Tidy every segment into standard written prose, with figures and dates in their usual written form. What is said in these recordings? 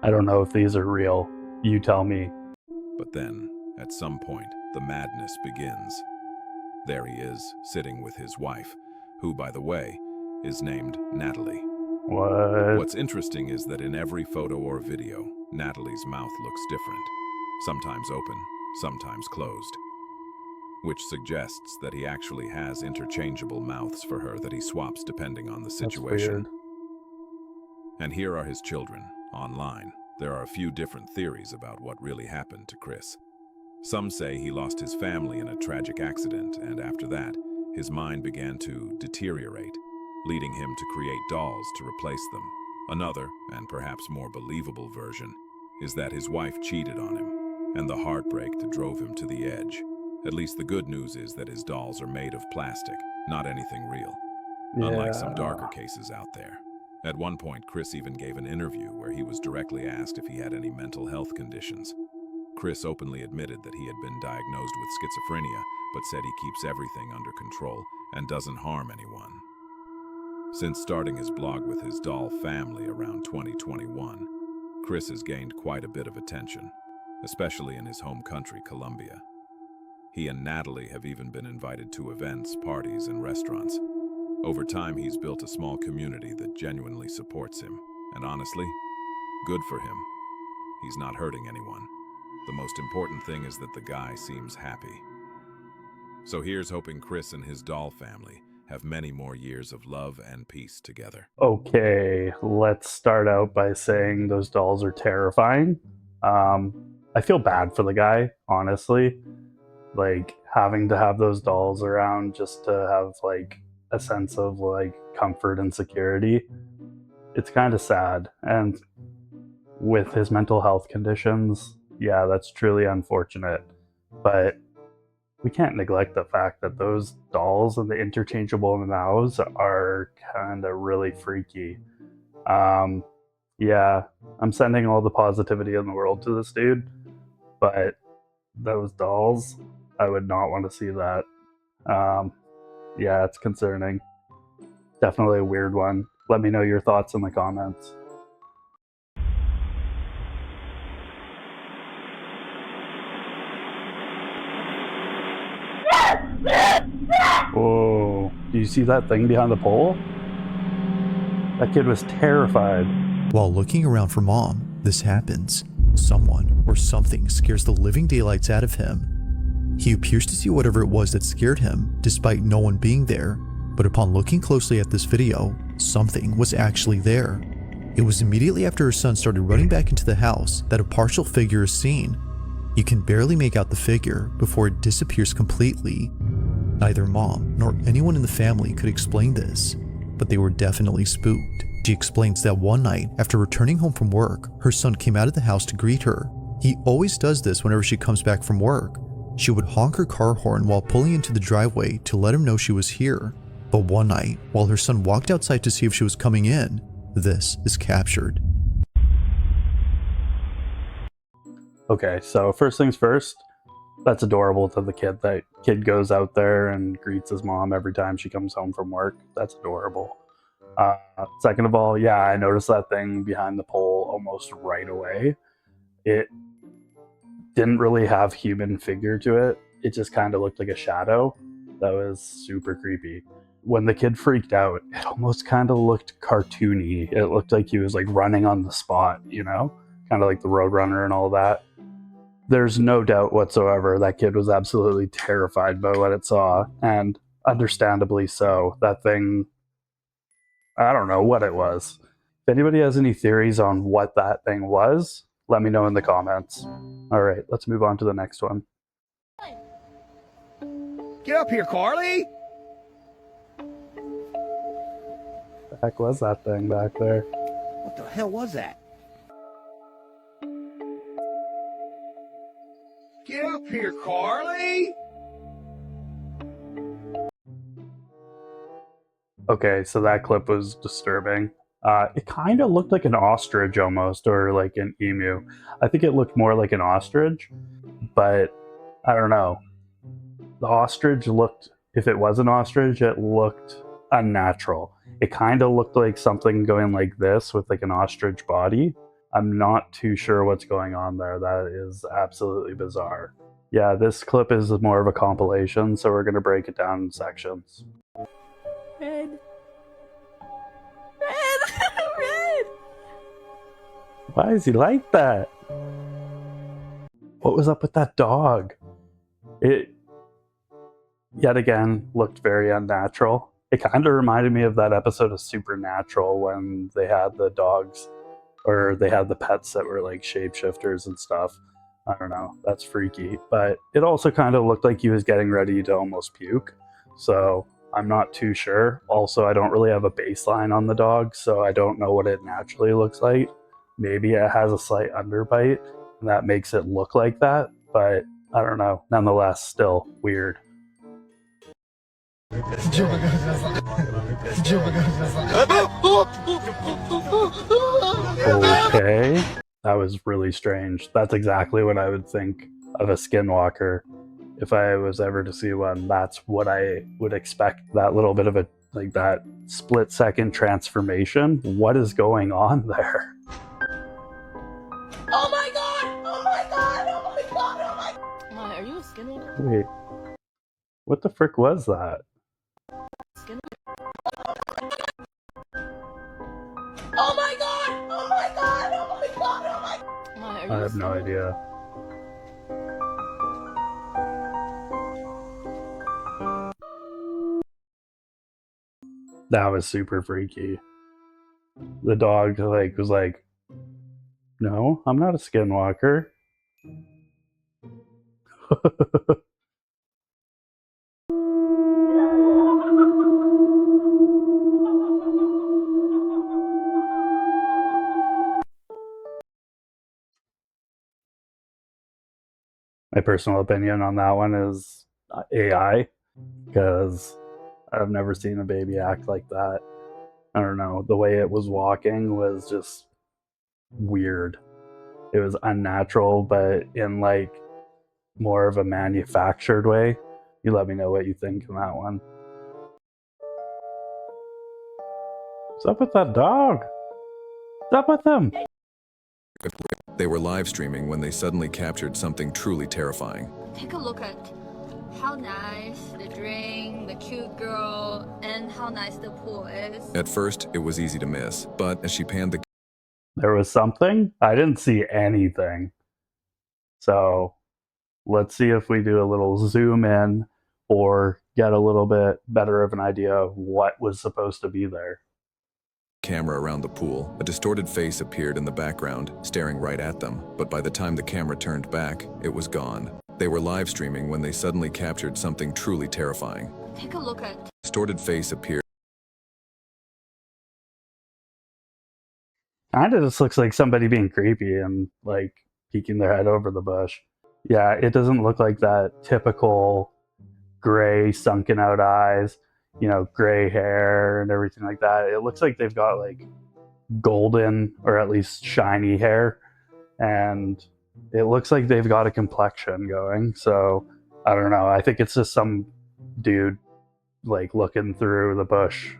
I don't know if these are real. You tell me. But then, at some point, the madness begins. There he is, sitting with his wife, who, by the way, is named Natalie. What? What's interesting is that in every photo or video, Natalie's mouth looks different. Sometimes open, sometimes closed. Which suggests that he actually has interchangeable mouths for her that he swaps depending on the situation. That's weird. And here are his children, online. There are a few different theories about what really happened to Chris. Some say he lost his family in a tragic accident, and after that, his mind began to deteriorate, leading him to create dolls to replace them. Another, and perhaps more believable version, is that his wife cheated on him, and the heartbreak that drove him to the edge. At least the good news is that his dolls are made of plastic, not anything real. Unlike some darker cases out there. At one point, Chris even gave an interview where he was directly asked if he had any mental health conditions. Chris openly admitted that he had been diagnosed with schizophrenia, but said he keeps everything under control and doesn't harm anyone. Since starting his blog with his doll family around 2021, Chris has gained quite a bit of attention, especially in his home country, Colombia. He and Natalie have even been invited to events, parties, and restaurants. Over time, he's built a small community that genuinely supports him. And honestly, good for him. He's not hurting anyone. The most important thing is that the guy seems happy. So here's hoping Chris and his doll family have many more years of love and peace together. Okay, let's start out by saying those dolls are terrifying. I feel bad for the guy, honestly. Like, having to have those dolls around just to have, like, a sense of, like, comfort and security. It's kind of sad. And with his mental health conditions, yeah, that's truly unfortunate. But we can't neglect the fact that those dolls and the interchangeable mouths are kind of really freaky. Yeah, I'm sending all the positivity in the world to this dude, but those dolls, I would not want to see that. Yeah, it's concerning. Definitely a weird one. Let me know your thoughts in the comments. Whoa, do you see that thing behind the pole? That kid was terrified. While looking around for Mom, this happens. Someone or something scares the living daylights out of him. He appears to see whatever it was that scared him, despite no one being there, but upon looking closely at this video, something was actually there. It was immediately after her son started running back into the house that a partial figure is seen. You can barely make out the figure before it disappears completely. Neither Mom nor anyone in the family could explain this, but they were definitely spooked. She explains that one night, after returning home from work, her son came out of the house to greet her. He always does this whenever she comes back from work. She would honk her car horn while pulling into the driveway to let him know she was here. But one night, while her son walked outside to see if she was coming in, this is captured. Okay, so first things first, that's adorable to the kid. That kid goes out there and greets his mom every time she comes home from work. That's adorable. Second of all, yeah, I noticed that thing behind the pole almost right away. It didn't really have human figure to it. It just kind of looked like a shadow. That was super creepy. When the kid freaked out, it almost kind of looked cartoony. It looked like he was like running on the spot, you know? Kind of like the Roadrunner and all that. There's no doubt whatsoever that kid was absolutely terrified by what it saw, and understandably so. That thing, I don't know what it was. If anybody has any theories on what that thing was, let me know in the comments. All right, let's move on to the next one. Get up here, Carly! The heck was that thing back there? What the hell was that? Get up here, Carly! Okay, so that clip was disturbing. It kind of looked like an ostrich almost, or like an emu. I think it looked more like an ostrich, but I don't know. The ostrich looked, if it was an ostrich, it looked unnatural. It kind of looked like something going like this with like an ostrich body. I'm not too sure what's going on there. That is absolutely bizarre. Yeah, this clip is more of a compilation, so we're going to break it down in sections. Red. Red. Red. Why is he like that? What was up with that dog? It, yet again, looked very unnatural. It kind of reminded me of that episode of Supernatural when they had the dogs, or they had the pets that were like shapeshifters and stuff. I don't know, that's freaky. But it also kind of looked like he was getting ready to almost puke. So I'm not too sure. Also, I don't really have a baseline on the dog, so I don't know what it naturally looks like. Maybe it has a slight underbite, and that makes it look like that. But I don't know. Nonetheless, still weird. Okay. That was really strange. That's exactly what I would think of a skinwalker. If I was ever to see one, that's what I would expect. That little bit of a, like, that split second transformation. What is going on there? Oh my god! Oh my god! Oh my god! Oh my god! Why, are you a skinwalker? Wait. What the frick was that? Oh my god! Oh my god! Oh my god! Oh my god! Why, are you I have no idea. That was super freaky. The dog like was like, "No, I'm not a skinwalker." My personal opinion on that one is AI, because I've never seen a baby act like that. I don't know. The way it was walking was just weird. It was unnatural, but in like more of a manufactured way. You let me know what you think on that one. What's up with that dog? What's up with him? They were live streaming when they suddenly captured something truly terrifying. Take a look at how nice the drink, the cute girl, and how nice the pool is. At first, it was easy to miss, but as she panned the There was something? I didn't see anything. So let's see if we do a little zoom in or get a little bit better of an idea of what was supposed to be there. camera around the pool, a distorted face appeared in the background, staring right at them, but by the time the camera turned back, it was gone. They were live streaming when they suddenly captured something truly terrifying. Take a look at Distorted face appeared. Kinda just looks like somebody being creepy and like peeking their head over the bush. Yeah, it doesn't look like that typical gray sunken out eyes, you know, gray hair and everything like that. It looks like they've got like golden or at least shiny hair, and it looks like they've got a complexion going. So I don't know. I think it's just some dude like looking through the bush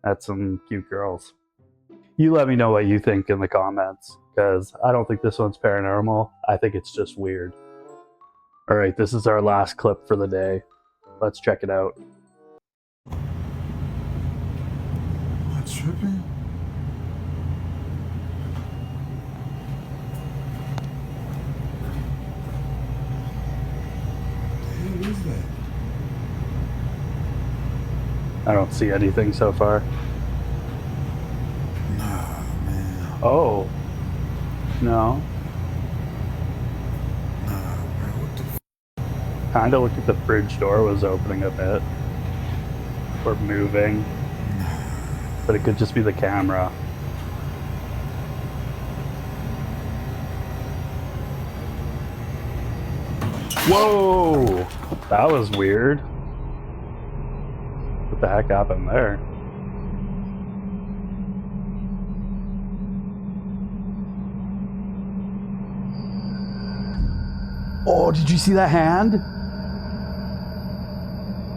at some cute girls. You let me know what you think in the comments, because I don't think this one's paranormal. I think it's just weird. All right, this is our last clip for the day. Let's check it out. Am I tripping? What the hell is that? I don't see anything so far. Nah, man. Oh, no. Nah, bro. What the Kind of looked like the fridge door was opening a bit. Or moving. But it could just be the camera. Whoa! That was weird. What the heck happened there? Oh, did you see that hand?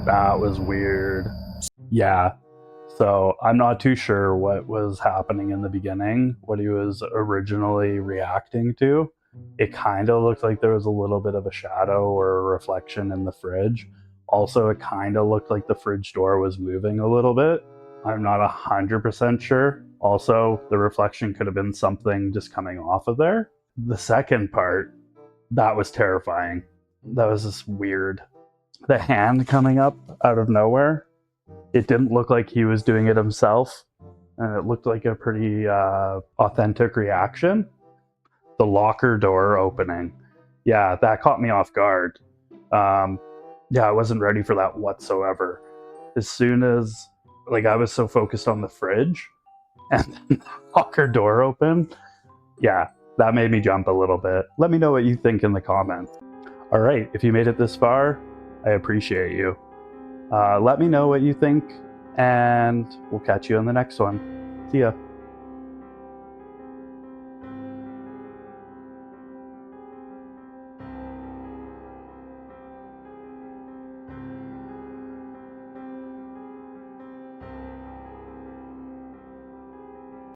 That was weird. Yeah, So I'm not too sure what was happening in the beginning, what he was originally reacting to. It kind of looked like there was a little bit of a shadow or a reflection in the fridge. Also, it kind of looked like the fridge door was moving a little bit. I'm not 100% sure. Also, the reflection could have been something just coming off of there. The second part, that was terrifying. That was just weird. The hand coming up out of nowhere, it didn't look like he was doing it himself, and it looked like a pretty authentic reaction. The locker door opening, yeah, that caught me off guard. Yeah, I wasn't ready for that whatsoever. As soon as, like, I was so focused on the fridge, and then the locker door opened, yeah, that made me jump a little bit. Let me know what you think in the comments. All right, if you made it this far, I appreciate you. Let me know what you think, and we'll catch you on the next one. See ya.